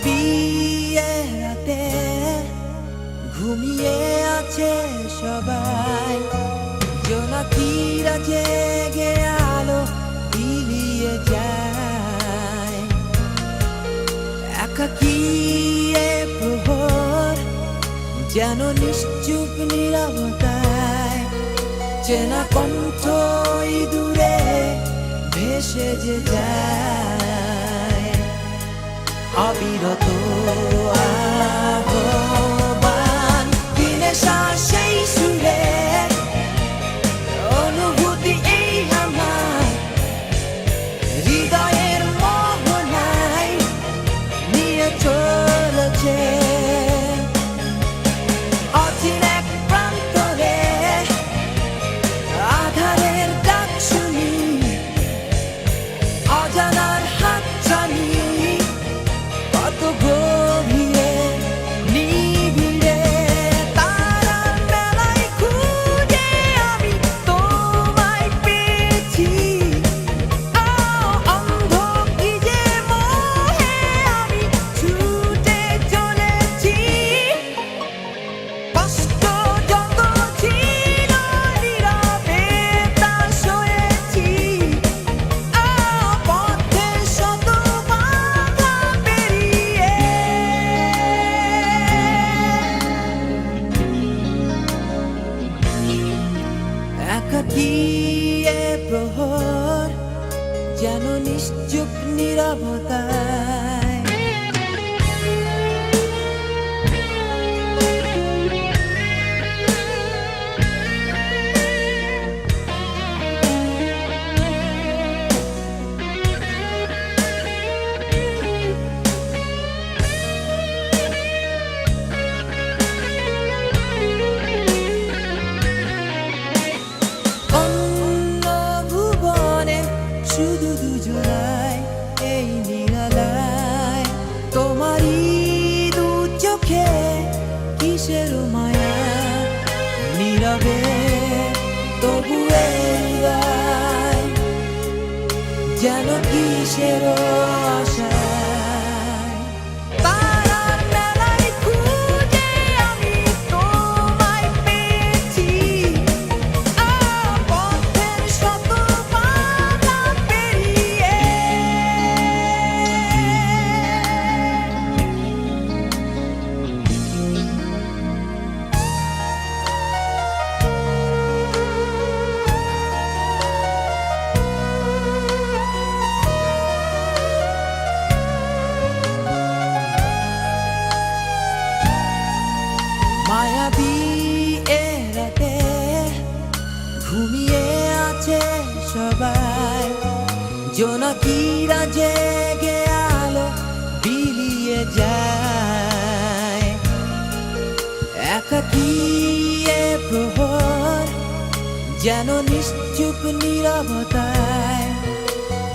বিয়ের রাতে ঘুমিয়ে আছে সবাই, জোনাকিরা জেগে আলো বিলিয়ে যায়। একাকী এ প্রহর যেন নিশ্চুপ নীরবতায়, চেনা কণ্ঠ দূরে ভেসে যে যায়। অবিরত আহ্বান, দিনেশা সেই সুরে, অনুভূতি এই আমার হৃদয়ের মোহনায় নিয়ে চলেছে। অচিন এক প্রান্তরে আধারের ডাক শুনি, অজানার হাত জানি, কত গভীরে নিবিড়ে তারার মেলায় খুঁজে আমি তোমায় পেয়েছি। অন্ধ কি যে মোহে আমি ছুটে চলেছি। কষ্ট যত ছিল নীরবে তা সয়েছি, পথে শত বাধা পেরিয়ে। একাকী এ প্রহর যেন নিশ্চুপ নীরবতায়। অন্য ভুবনে শুধু দুজনায় এই নিরালায়, তোমারই দু চোখে কিসের মায়া, নীরবে তবু এই রায় যেন কিসের আশায়। তারার মেলায় খুঁজে আমি তোমায় পেয়েছি, পথের শত বাধা পেরিয়ে। মায়াবী এ রাতে ঘুমিয়ে আছে সবাই, জোনাকিরা জেগে আলো বিলিয়ে যায়। একাকী এ প্রহর যেন নিশ্চুপ নীরবতায়,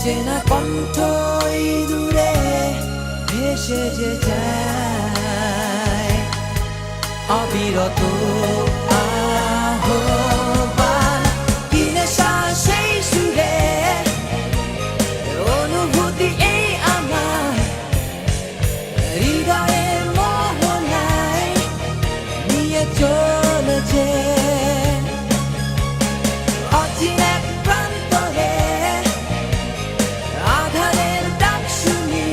চেনা কণ্ঠ দূরে ভেসে যে যায়। অবিরত আহ্বান, দিনেশা সেই সুরে, অনুভূতি এই আমার হৃদয়ের মোহনায় নিয়ে চলেছে। অচিন এক প্রান্তরে আধারের ডাক শুনি,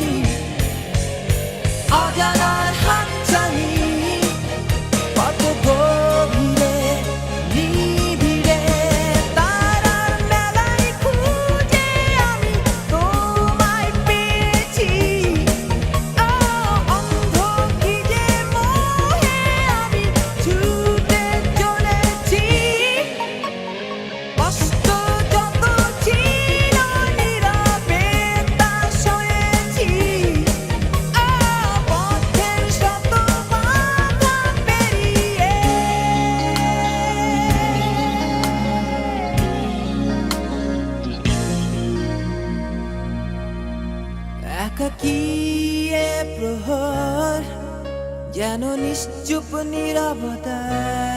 অজানার হাত জানি, কত গভীরে নিবিড়ে তারার মেলায় খুঁজে আমি তোমায় পেয়েছি। অন্ধ কি যে মোহে আমি ছুটে চলেছি। কষ্ট যত ছিল নীরবে তা সয়েছি, পথের শত বাধা পেরিয়ে। একাকী এ প্রহর যেন নিশ্চুপ নীরবতায়।